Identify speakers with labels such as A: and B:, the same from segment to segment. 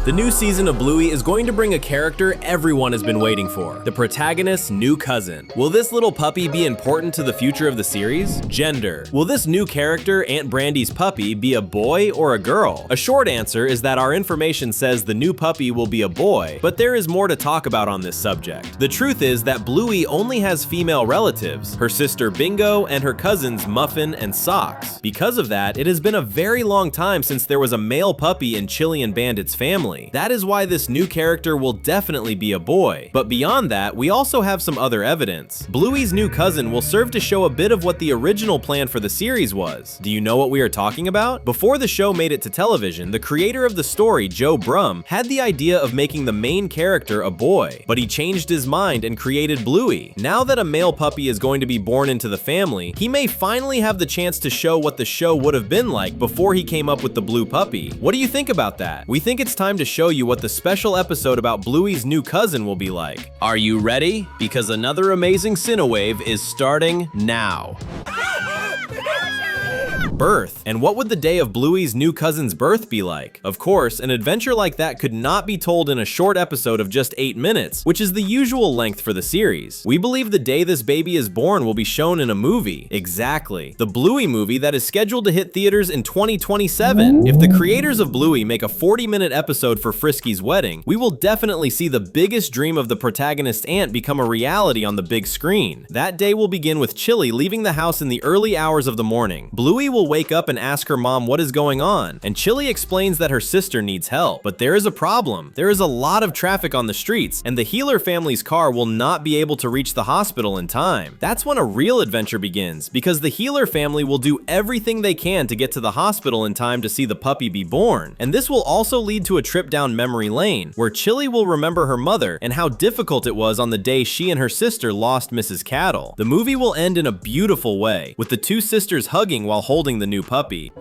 A: The new season of Bluey is going to bring a character everyone has been waiting for, the protagonist's new cousin. Will this little puppy be important to the future of the series? Gender. Will this new character, Aunt Brandy's puppy, be a boy or a girl? A short answer is that our information says the new puppy will be a boy, but there is more to talk about on this subject. The truth is that Bluey only has female relatives, her sister Bingo and her cousins Muffin and Socks. Because of that, it has been a very long time since there was a male puppy in Chili and Bandit's family. That is why this new character will definitely be a boy. But beyond that, we also have some other evidence. Bluey's new cousin will serve to show a bit of what the original plan for the series was. Do you know what we are talking about? Before the show made it to television, the creator of the story, Joe Brum, had the idea of making the main character a boy, but he changed his mind and created Bluey. Now that a male puppy is going to be born into the family, he may finally have the chance to show what the show would have been like before he came up with the blue puppy. What do you think about that? We think it's time to show you what the special episode about Bluey's new cousin will be like. Are you ready? Because another amazing Cinewave is starting now. Birth. And what would the day of Bluey's new cousin's birth be like? Of course, an adventure like that could not be told in a short episode of just 8 minutes, which is the usual length for the series. We believe the day this baby is born will be shown in a movie. Exactly. The Bluey movie that is scheduled to hit theaters in 2027. If the creators of Bluey make a 40-minute episode for Frisky's wedding, we will definitely see the biggest dream of the protagonist's aunt become a reality on the big screen. That day will begin with Chili leaving the house in the early hours of the morning. Bluey will wake up and ask her mom what is going on, and Chili explains that her sister needs help. But there is a problem. There is a lot of traffic on the streets, and the Healer family's car will not be able to reach the hospital in time. That's when a real adventure begins, because the Healer family will do everything they can to get to the hospital in time to see the puppy be born. And this will also lead to a trip down memory lane, where Chili will remember her mother and how difficult it was on the day she and her sister lost Mrs. Cattle. The movie will end in a beautiful way, with the two sisters hugging while holding the new puppy.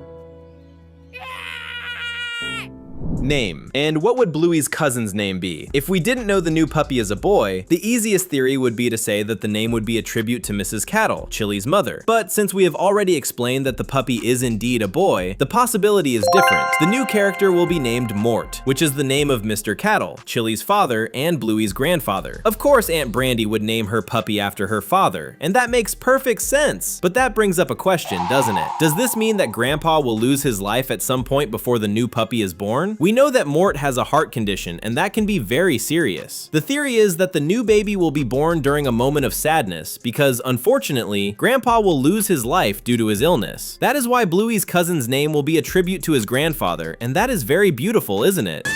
A: Name. And what would Bluey's cousin's name be? If we didn't know the new puppy is a boy, the easiest theory would be to say that the name would be a tribute to Mrs. Cattle, Chili's mother. But since we have already explained that the puppy is indeed a boy, the possibility is different. The new character will be named Mort, which is the name of Mr. Cattle, Chili's father and Bluey's grandfather. Of course, Aunt Brandy would name her puppy after her father, and that makes perfect sense. But that brings up a question, doesn't it? Does this mean that Grandpa will lose his life at some point before the new puppy is born? We know that Mort has a heart condition, and that can be very serious. The theory is that the new baby will be born during a moment of sadness because, unfortunately, Grandpa will lose his life due to his illness. That is why Bluey's cousin's name will be a tribute to his grandfather, and that is very beautiful, isn't it?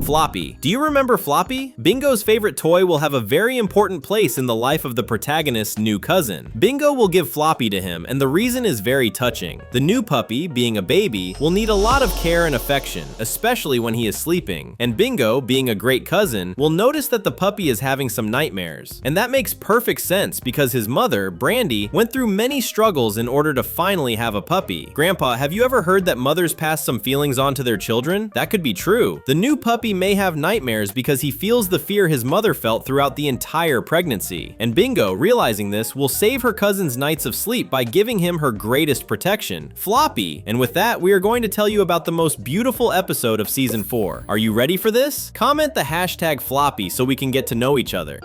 A: Floppy. Do you remember Floppy? Bingo's favorite toy will have a very important place in the life of the protagonist's new cousin. Bingo will give Floppy to him, and the reason is very touching. The new puppy, being a baby, will need a lot of care and affection, especially when he is sleeping. And Bingo, being a great cousin, will notice that the puppy is having some nightmares. And that makes perfect sense because his mother, Brandy, went through many struggles in order to finally have a puppy. Grandpa, have you ever heard that mothers pass some feelings on to their children? That could be true. The new puppy may have nightmares because he feels the fear his mother felt throughout the entire pregnancy. And Bingo, realizing this, will save her cousin's nights of sleep by giving him her greatest protection, Floppy. And with that, we are going to tell you about the most beautiful episode of season 4. Are you ready for this? Comment the hashtag Floppy so we can get to know each other.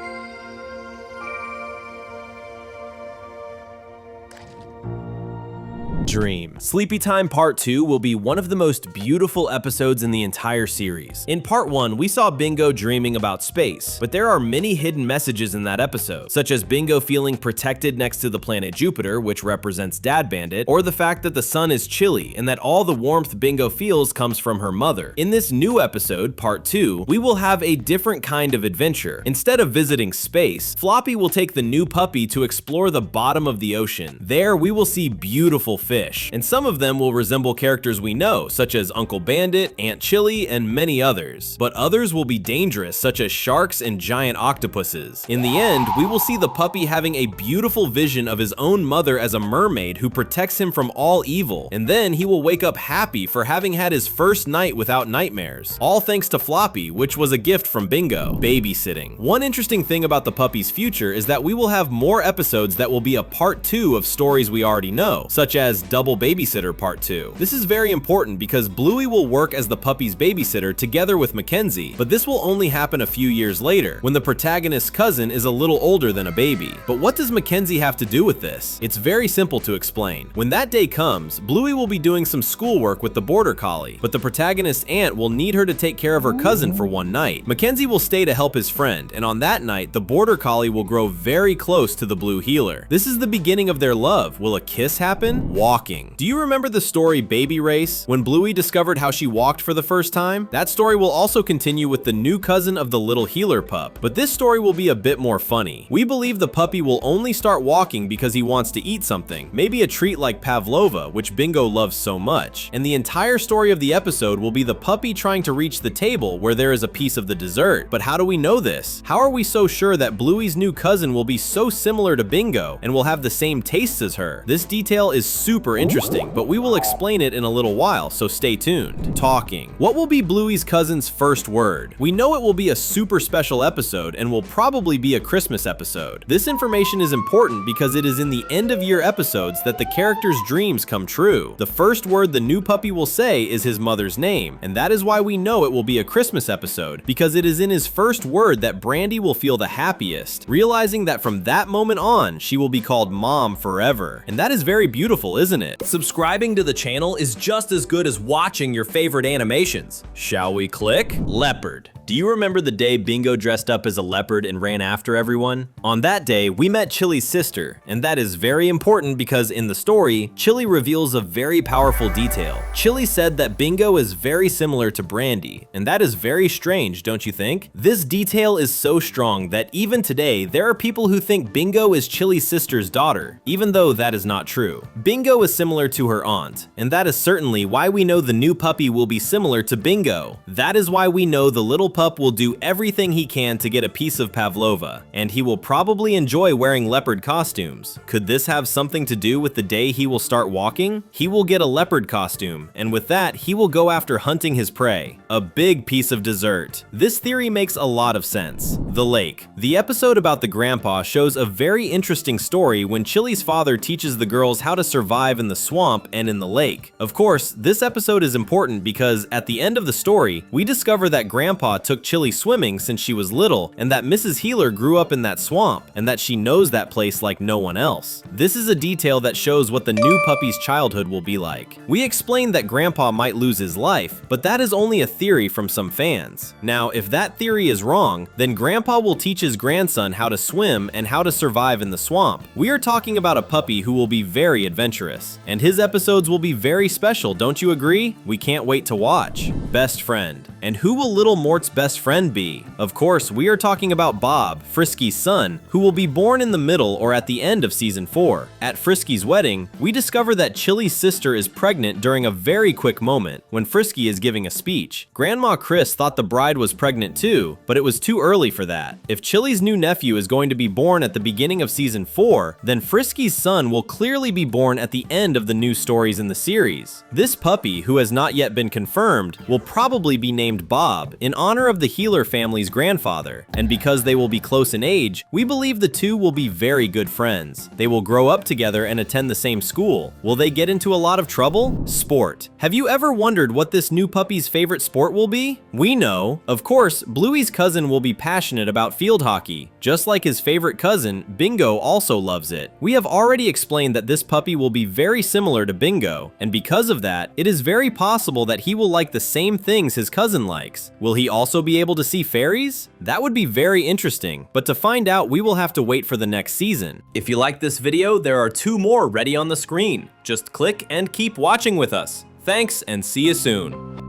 A: Dream. Sleepy Time Part 2 will be one of the most beautiful episodes in the entire series. In Part 1, we saw Bingo dreaming about space, but there are many hidden messages in that episode, such as Bingo feeling protected next to the planet Jupiter, which represents Dad Bandit, or the fact that the sun is chilly and that all the warmth Bingo feels comes from her mother. In this new episode, Part 2, we will have a different kind of adventure. Instead of visiting space, Floppy will take the new puppy to explore the bottom of the ocean. There, we will see beautiful fish, and some of them will resemble characters we know, such as Uncle Bandit, Aunt Chili, and many others. But others will be dangerous, such as sharks and giant octopuses. In the end, we will see the puppy having a beautiful vision of his own mother as a mermaid who protects him from all evil, and then he will wake up happy for having had his first night without nightmares. All thanks to Floppy, which was a gift from Bingo. Babysitting. One interesting thing about the puppy's future is that we will have more episodes that will be a part 2 of stories we already know, such as Double Babysitter Part 2. This is very important because Bluey will work as the puppy's babysitter together with Mackenzie, but this will only happen a few years later, when the protagonist's cousin is a little older than a baby. But what does Mackenzie have to do with this? It's very simple to explain. When that day comes, Bluey will be doing some schoolwork with the border collie, but the protagonist's aunt will need her to take care of her cousin for one night. Mackenzie will stay to help his friend, and on that night, the border collie will grow very close to the blue heeler. This is the beginning of their love. Will a kiss happen? Walking. Do you remember the story Baby Race, when Bluey discovered how she walked for the first time? That story will also continue with the new cousin of the little heeler pup, but this story will be a bit more funny. We believe the puppy will only start walking because he wants to eat something, maybe a treat like pavlova, which Bingo loves so much. And the entire story of the episode will be the puppy trying to reach the table where there is a piece of the dessert. But how do we know this? How are we so sure that Bluey's new cousin will be so similar to Bingo and will have the same tastes as her? This detail is super interesting, but we will explain it in a little while, so stay tuned. Talking. What will be Bluey's cousin's first word? We know it will be a super special episode and will probably be a Christmas episode. This information is important because it is in the end of year episodes that the character's dreams come true. The first word the new puppy will say is his mother's name, and that is why we know it will be a Christmas episode, because it is in his first word that Brandy will feel the happiest, realizing that from that moment on, she will be called Mom forever. And that is very beautiful, isn't it?
B: Subscribing to the channel is just as good as watching your favorite animations.
A: Shall we click? Leopard. Do you remember the day Bingo dressed up as a leopard and ran after everyone? On that day, we met Chili's sister, and that is very important because in the story, Chili reveals a very powerful detail. Chili said that Bingo is very similar to Brandy, and that is very strange, don't you think? This detail is so strong that even today, there are people who think Bingo is Chili's sister's daughter, even though that is not true. Bingo is similar to her aunt, and that is certainly why we know the new puppy will be similar to Bingo. That is why we know the little pup will do everything he can to get a piece of pavlova, and he will probably enjoy wearing leopard costumes. Could this have something to do with the day he will start walking? He will get a leopard costume, and with that, he will go after hunting his prey, a big piece of dessert. This theory makes a lot of sense. The lake. The episode about the grandpa shows a very interesting story when Chili's father teaches the girls how to survive in the swamp and in the lake. Of course, this episode is important because at the end of the story, we discover that grandpa took Chili swimming since she was little, and that Mrs. Heeler grew up in that swamp, and that she knows that place like no one else. This is a detail that shows what the new puppy's childhood will be like. We explained that Grandpa might lose his life, but that is only a theory from some fans. Now, if that theory is wrong, then Grandpa will teach his grandson how to swim and how to survive in the swamp. We are talking about a puppy who will be very adventurous, and his episodes will be very special, don't you agree? We can't wait to watch. Best friend. And who will little Mort's best friend be? Of course, we are talking about Bob, Frisky's son, who will be born in the middle or at the end of season 4. At Frisky's wedding, we discover that Chili's sister is pregnant during a very quick moment when Frisky is giving a speech. Grandma Chris thought the bride was pregnant too, but it was too early for that. If Chili's new nephew is going to be born at the beginning of season 4, then Frisky's son will clearly be born at the end of the new stories in the series. This puppy, who has not yet been confirmed, will probably be named Bob in honor of the Heeler family's grandfather, and because they will be close in age, we believe the two will be very good friends. They will grow up together and attend the same school. Will they get into a lot of trouble? Sport. Have you ever wondered what this new puppy's favorite sport will be? We know. Of course, Bluey's cousin will be passionate about field hockey. Just like his favorite cousin, Bingo also loves it. We have already explained that this puppy will be very similar to Bingo, and because of that, it is very possible that he will like the same things his cousin likes. Will he also be able to see fairies? That would be very interesting, but to find out, we will have to wait for the next season.
B: If you like this video, there are 2 more ready on the screen. Just click and keep watching with us. Thanks, and see you soon.